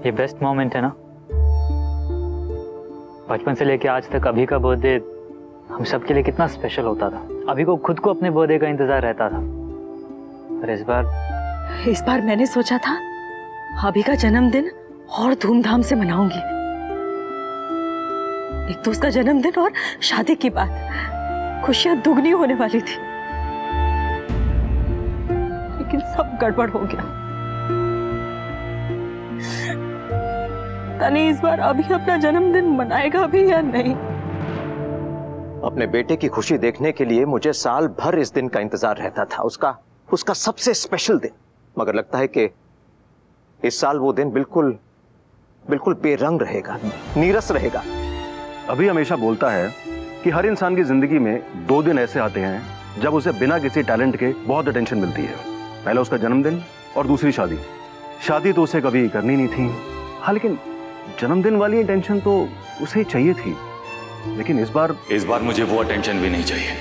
ये best moment है ना। बचपन से लेके आज तक अभी का बर्थडे हम सब के लिए कितना स्पेशल होता था। अभी को खुद को अपने बर्थडे का इंतजार रहता था। और इस बार मैंने सोचा था अभी का जन्मदिन और धूमधाम से मनाऊंगी। एक तो उसका जन्मदिन और शादी की बात, खुशियां दुगनी होने वाली थी, लेकिन सब गड़बड़ हो गया। पता नहीं इस बार अभी अपना जन्मदिन मनाएगा भी या नहीं। अपने बेटे की खुशी देखने के लिए मुझे साल भर इस दिन का इंतजार रहता था, उसका सबसे स्पेशल दिन। मगर लगता है कि इस साल वो दिन बिल्कुल बेरंग रहेगा, नीरस रहेगा। अभी हमेशा बोलता है कि हर इंसान की जिंदगी में 2 दिन ऐसे आते हैं जब उसे बिना किसी टैलेंट के बहुत अटेंशन मिलती है। पहला उसका जन्मदिन और दूसरी शादी। शादी तो उसे कभी करनी नहीं थी, हाँ, लेकिन जन्मदिन वाली अटेंशन तो उसे ही चाहिए थी। लेकिन इस बार मुझे वो अटेंशन भी नहीं चाहिए।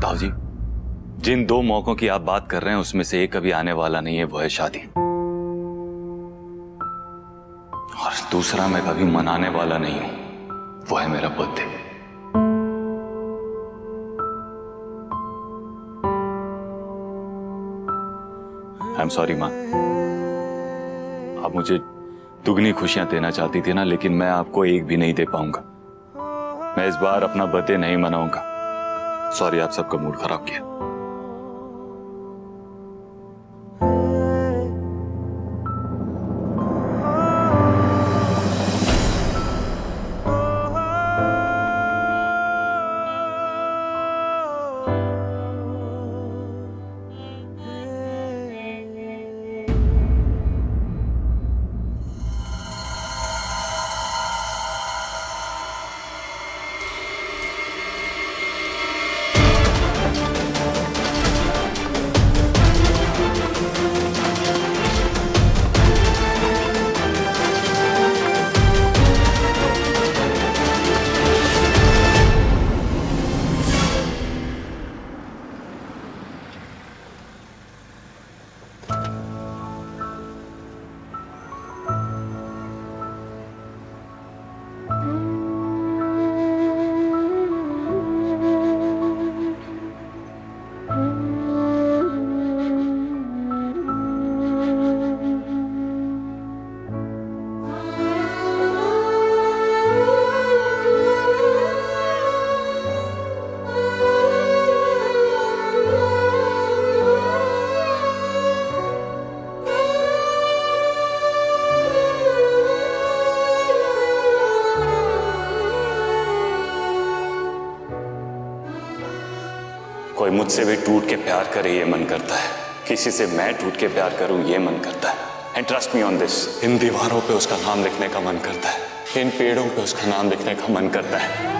ताऊ जी, जिन 2 मौकों की आप बात कर रहे हैं उसमें से एक कभी आने वाला नहीं है, वो है शादी, और दूसरा मैं कभी मनाने वाला नहीं हूं, वो है मेरा बर्थडे। आई एम सॉरी मां, आप मुझे दुगनी खुशियां देना चाहती थी ना, लेकिन मैं आपको एक भी नहीं दे पाऊंगा। मैं इस बार अपना बर्थडे नहीं मनाऊंगा। सॉरी, आप सबका मूड खराब किया। कोई मुझसे भी टूट के प्यार करे ये मन करता है, किसी से मैं टूट के प्यार करूं ये मन करता है। And trust me on this, इन दीवारों पे उसका नाम लिखने का मन करता है, इन पेड़ों पे उसका नाम लिखने का मन करता है।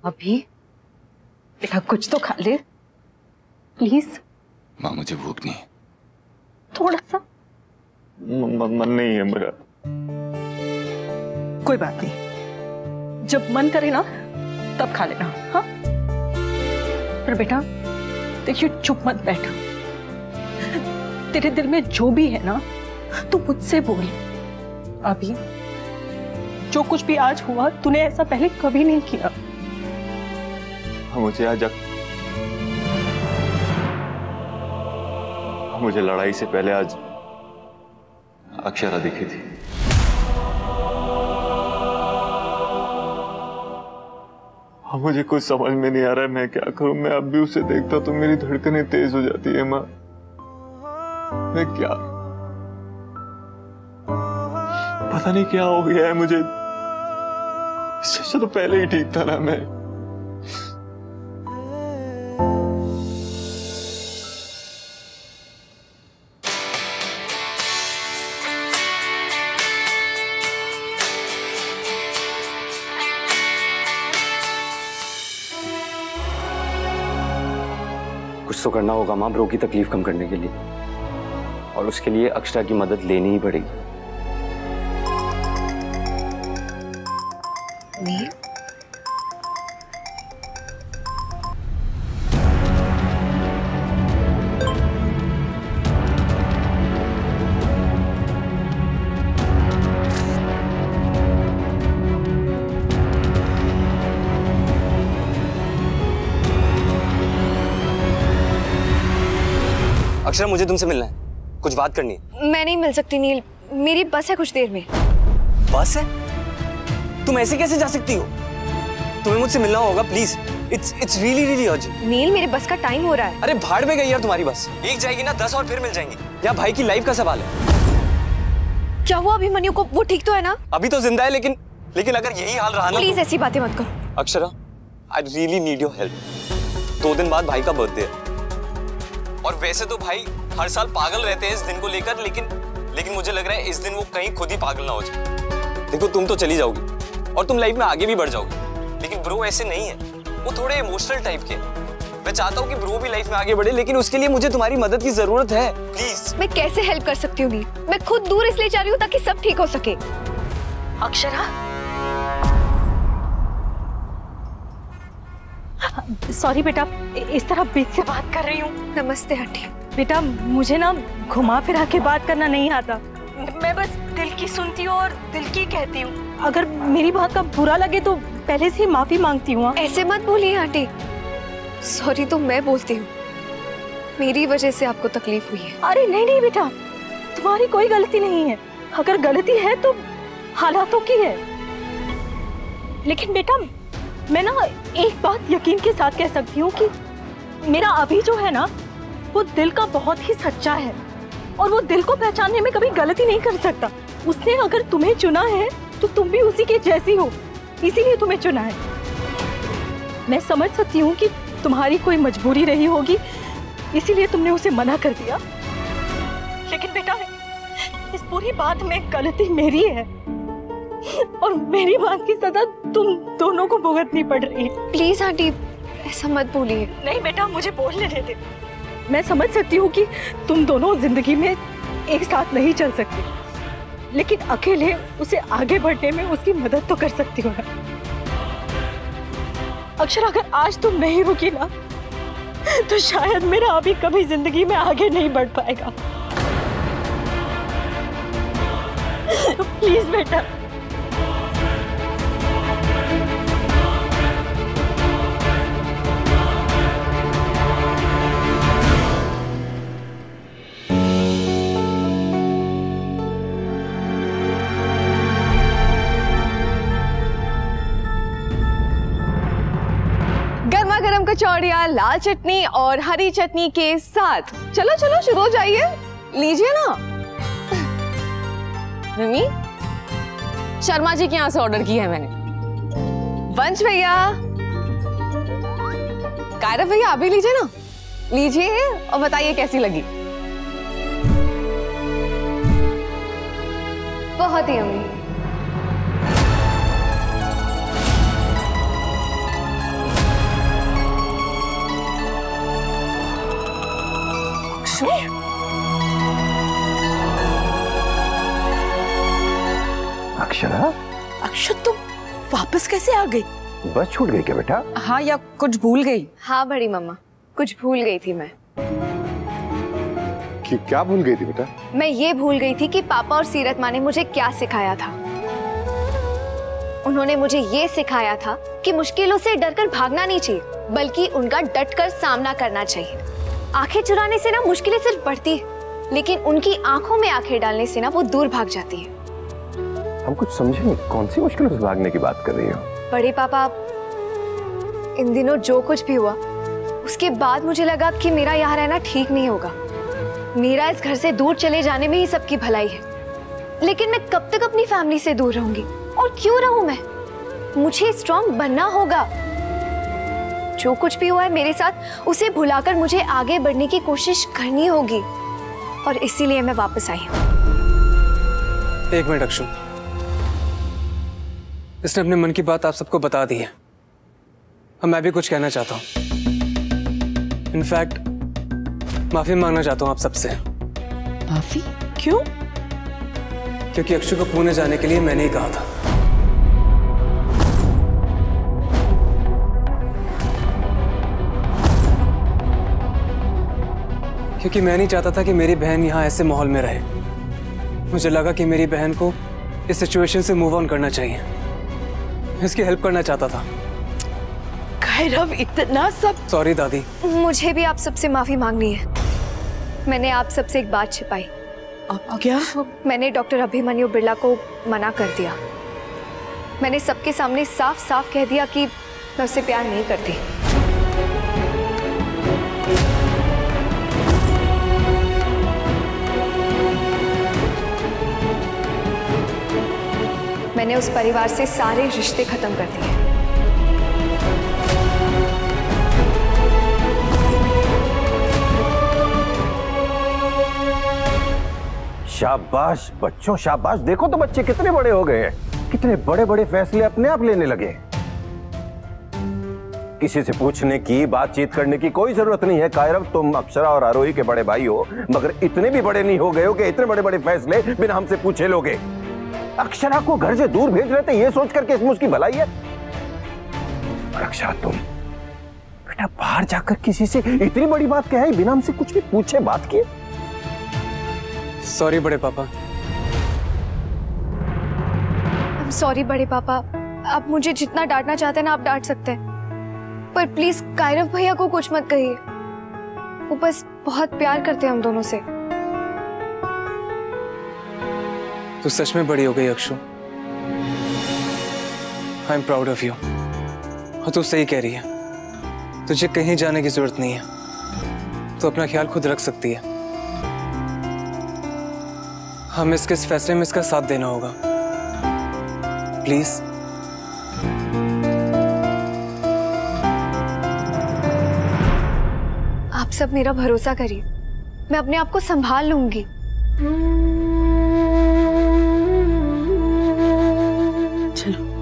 अभी बेटा कुछ तो खा ले प्लीज। माँ मुझे भूख नहीं है। थोड़ा सा मन नहीं है मेरा। कोई बात नहीं, जब मन करे ना तब खा लेना। हाँ, पर बेटा देखिए चुप मत बैठ, तेरे दिल में जो भी है ना तू मुझसे बोल। अभी जो कुछ भी आज हुआ तूने ऐसा पहले कभी नहीं किया। मुझे लड़ाई से पहले आज अक्षरा दिखी थी। मुझे कुछ समझ में नहीं आ रहा है मैं क्या करूं। मैं अब भी उसे देखता तो मेरी धड़कनें तेज हो जाती है। माँ मैं क्या, पता नहीं क्या हो गया है मुझे। इससे तो पहले ही ठीक था ना मैं। कुछ तो करना होगा माँ ब्रो की तकलीफ कम करने के लिए, और उसके लिए अक्षरा की मदद लेनी ही पड़ेगी। नील, अक्षरा मुझे तुमसे मिलना है, कुछ बात करनी है। मैं नहीं मिल सकती नील, मेरी बस है कुछ देर में। बस है? तुम ऐसे कैसे जा सकती हो? तुम्हें मुझसे मिलना होगा please, it's really really urgent. Neel मेरे बस का टाइम हो रहा है। अरे भाड़ में गई यार तुम्हारी बस, एक जाएगी ना 10 और फिर मिल जाएंगी। यहाँ भाई की लाइफ का सवाल है। क्या हुआ अभिमन्यु को? वो ठीक तो है ना? अभी तो जिंदा है, लेकिन अगर यही हाल रहा ना। प्लीज ऐसी बातें मत करो। Akshara, I really need your help. 2 दिन बाद भाई का बर्थडे है, और वैसे तो भाई हर साल पागल रहते हैं इस दिन को लेकर, लेकिन मुझे लग रहा है इस दिन वो कहीं खुद ही पागल ना हो जाए। देखो तुम तो चली जाओगी और तुम लाइफ में आगे भी बढ़ जाओगी, लेकिन ब्रो ऐसे नहीं है, वो थोड़े इमोशनल टाइप के। मैं चाहता हूँ कि ब्रो भी लाइफ में आगे बढ़े, लेकिन उसके लिए मुझे तुम्हारी मदद की जरूरत है, प्लीज। मैं कैसे हेल्प कर सकती हूँ नील? मैं खुद दूर इसलिए जा रही हूँ ताकि सब ठीक हो सके। अक्षरा, सॉरी बेटा, इस तरह बीच से बात कर रही हूँ। नमस्ते आंटी। बेटा मुझे ना घुमा फिरा के बात करना नहीं आता, मैं बस दिल की सुनती हूँ और दिल की कहती हूँ। अगर मेरी बात का बुरा लगे तो पहले से ही माफी मांगती हूँ। ऐसे मत बोलिए आंटी, सॉरी तो मैं बोलती हूँ, मेरी वजह से आपको तकलीफ हुई है। अरे नहीं नहीं बेटा, तुम्हारी कोई गलती नहीं है, अगर गलती है तो हालातों की है। लेकिन बेटा मैं ना एक बात यकीन के साथ कह सकती हूँ कि मेरा अभी जो है ना वो दिल का बहुत ही सच्चा है, और वो दिल को पहचानने में कभी गलती नहीं कर सकता। उसने अगर तुम्हें चुना है तो तुम भी उसी के जैसी हो, इसीलिए तुम्हें चुना है। मैं समझ सकती हूँ कि तुम्हारी कोई मजबूरी रही होगी, इसीलिए तुमने उसे मना कर दिया। लेकिन बेटा इस पूरी बात में गलती मेरी है, और मेरी बात की सजा तुम दोनों को भुगतनी पड़ रही है। प्लीज आंटी ऐसा मत बोलिए। नहीं बेटा मुझे बोलने दे। मैं समझ सकती हूँ कि तुम दोनों जिंदगी में एक साथ नहीं चल सकते, लेकिन अकेले उसे आगे बढ़ने में उसकी मदद तो कर सकती हो ना। अक्षरा अगर आज तुम नहीं रुकी ना तो शायद मेरा अभी कभी जिंदगी में आगे नहीं बढ़ पाएगा। प्लीज बेटा। गर्मा गर्म कचौड़ियाँ लाल चटनी और हरी चटनी के साथ। चलो चलो शुरू हो जाइए, लीजिए ना। मम्मी, शर्मा जी के यहाँ से ऑर्डर की है मैंने। वंश भैया, कायरव भैया आप भी लीजिए ना, लीजिए और बताइए कैसी लगी। बहुत ही अम्मी। अक्षरा, अक्षत तुम वापस कैसे आ गई? बस छूट गई क्या बेटा? हाँ, या कुछ भूल गई? हाँ बड़ी मम्मा, कुछ भूल गई थी मैं। क्या भूल गई थी बेटा? मैं ये भूल गई थी कि पापा और सीरत माँ ने मुझे क्या सिखाया था। उन्होंने मुझे ये सिखाया था कि मुश्किलों से डरकर भागना नहीं चाहिए, बल्कि उनका डटकर सामना करना चाहिए। आंखें चुराने से ना मुश्किलें सिर्फ बढ़ती है, लेकिन उनकी आंखों में आंखें डालने से ना वो दूर भाग जाती है। हम कुछ समझे नहीं, कौन सी मुश्किलों से भागने की बात कर रही हो? बड़े पापा, इन दिनों जो कुछ भी हुआ उसके बाद मुझे लगा कि मेरा यहाँ रहना ठीक नहीं होगा। मेरा इस घर से दूर चले जाने में ही सबकी भलाई है, लेकिन मैं कब तक अपनी फैमिली से दूर रहूंगी? और क्यों रहूं मैं? मुझे स्ट्रांग बनना होगा। जो कुछ भी हुआ है मेरे साथ उसे भुलाकर मुझे आगे बढ़ने की कोशिश करनी होगी, और इसीलिए मैं वापस आई हूँ। एक मिनट अक्षु, इसने अपने मन की बात आप सबको बता दी है। अब मैं भी कुछ कहना चाहता हूँ। इनफैक्ट माफी मांगना चाहता हूँ आप सबसे। माफी? क्यों? क्योंकि अक्षु को पुणे जाने के लिए मैंने ही कहा था। क्योंकि मैं नहीं चाहता था कि मेरी बहन यहाँ ऐसे माहौल में रहे। मुझे लगा कि मेरी बहन को इस सिचुएशन से मूव ऑन करना चाहिए। मैं इसकी हेल्प करना चाहता था। कायरव, इतना सब। सॉरी दादी। मुझे भी आप सबसे माफी मांगनी है। मैंने आप सबसे एक बात छिपाई। अब क्या? मैंने डॉक्टर अभिमन्यु बिरला को मना कर दिया। मैंने सबके सामने साफ साफ कह दिया कि मैं उससे प्यार नहीं करती। मैंने उस परिवार से सारे रिश्ते खत्म कर दिए। शाबाश बच्चों, शाबाश। देखो तो बच्चे कितने बड़े हो गए हैं, कितने बड़े बड़े फैसले अपने आप लेने लगे। किसी से पूछने की, बातचीत करने की कोई जरूरत नहीं है। कायरव, तुम अक्षरा और आरोही के बड़े भाई हो, मगर इतने भी बड़े नहीं हो गए हो कि इतने बड़े बड़े फैसले बिना हमसे पूछे लोगे। अक्षरा को घर से दूर भेज रहे थे ये सोच करके इसमें उसकी भलाई है। और अक्षरा, तुम बेटा बाहर जाकर किसी से इतनी बड़ी बात कहे बिना हमसे कुछ भी पूछे बात किए। सॉरी बड़े पापा। सॉरी बड़े पापा, आप मुझे जितना डांटना चाहते हैं ना आप डांट सकते हैं, पर प्लीज कायरव भैया को कुछ मत कहिए। वो बस बहुत प्यार करते हैं हम दोनों से। तू सच में बड़ी हो गई Akshu. I am proud of you. और तू सही कह रही है, तुझे कहीं जाने की जरूरत नहीं है। तू अपना ख्याल खुद रख सकती है। हमें इसके इस फैसले में इसका साथ देना होगा, प्लीज। आप सब मेरा भरोसा करिए, मैं अपने आप को संभाल लूंगी। चलो।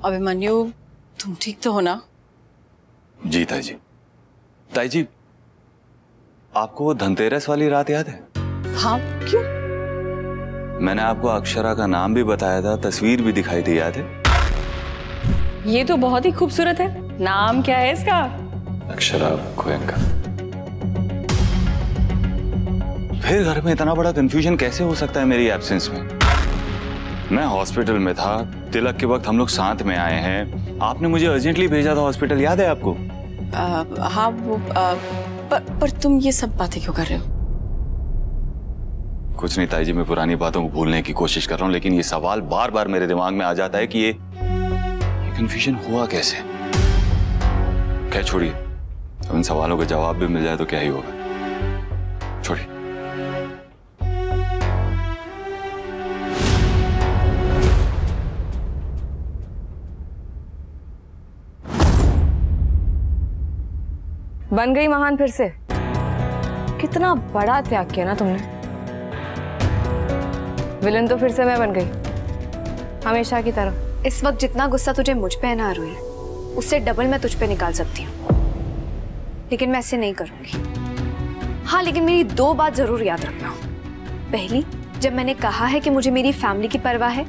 अभिमन्यु, तुम ठीक तो हो ना? जी ताई जी। ताई जी, आपको वो धनतेरस वाली रात याद है? हाँ, क्यों? मैंने आपको अक्षरा का नाम भी बताया था, तस्वीर भी दिखाई थी, याद है? ये तो बहुत ही खूबसूरत है। नाम क्या है इसका? अक्षरा गोयनका। फिर घर में इतना बड़ा कंफ्यूजन कैसे हो सकता है मेरी एब्सेंस में? मैं हॉस्पिटल में था, तिलक के वक्त हम लोग साथ में आए हैं। आपने मुझे अर्जेंटली भेजा था हॉस्पिटल, याद है आपको? हाँ, वो पर तुम ये सब बातें क्यों कर रहे हो? कुछ नहीं ताई जी, मैं पुरानी बातों को भूलने की कोशिश कर रहा हूँ, लेकिन ये सवाल बार बार मेरे दिमाग में आ जाता है कि ये कंफ्यूजन हुआ कैसे। क्या, छोड़िए, इन सवालों का जवाब भी मिल जाए तो क्या ही होगा। छोड़िए। बन गई महान फिर से। कितना बड़ा त्याग किया ना तुमने। विलन तो फिर से मैं बन गई, हमेशा की तरह। इस वक्त जितना गुस्सा तुझे मुझ पे है ना आरोही, उससे डबल मैं तुझ पे निकाल सकती हूँ, लेकिन मैं ऐसे नहीं करूंगी। हाँ, लेकिन मेरी दो बात जरूर याद रखना। पहली, जब मैंने कहा है कि मुझे मेरी फैमिली की परवाह है,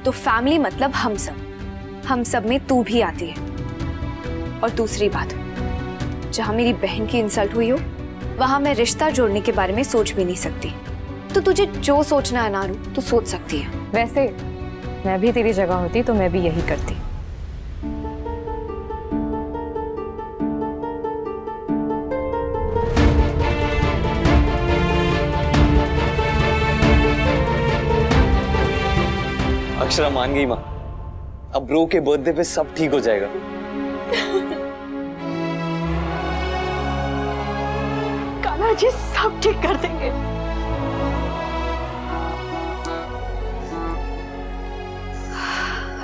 तो फैमिली मतलब हम सब में तू भी आती है। और दूसरी बात, जहां मेरी बहन की इंसल्ट हुई हो, वहां मैं रिश्ता जोड़ने के बारे में सोच भी नहीं सकती। तो तुझे जो सोचना है नारू, तू सोच सकती है। वैसे मैं भी तेरी जगह होती तो मैं भी यही करती। अक्षरा मान गई माँ। अब ब्रो के बर्थडे पे सब ठीक हो जाएगा। कान्हा जी सब ठीक कर देंगे।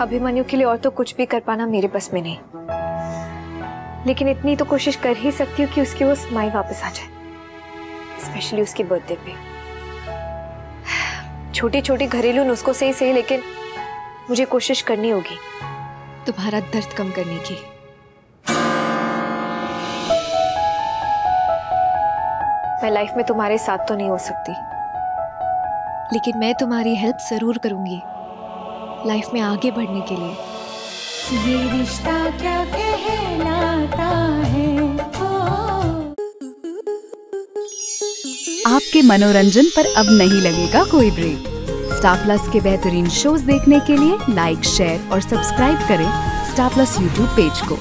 अभिमन्यु के लिए और तो कुछ भी कर पाना मेरे बस में नहीं, लेकिन इतनी तो कोशिश कर ही सकती हूँ कि उसकी वो स्माइल वापस आ जाए, स्पेशली उसके बर्थडे पे। छोटी छोटी घरेलू नुस्खों से ही सही, लेकिन मुझे कोशिश करनी होगी तुम्हारा दर्द कम करने की। मैं लाइफ में तुम्हारे साथ तो नहीं हो सकती, लेकिन मैं तुम्हारी हेल्प जरूर करूंगी लाइफ में आगे बढ़ने के लिए। ये रिश्ता क्या कहलाता है। आपके मनोरंजन पर अब नहीं लगेगा कोई ब्रेक। स्टार प्लस के बेहतरीन शोज देखने के लिए लाइक, शेयर और सब्सक्राइब करें स्टार प्लस यूट्यूब पेज को।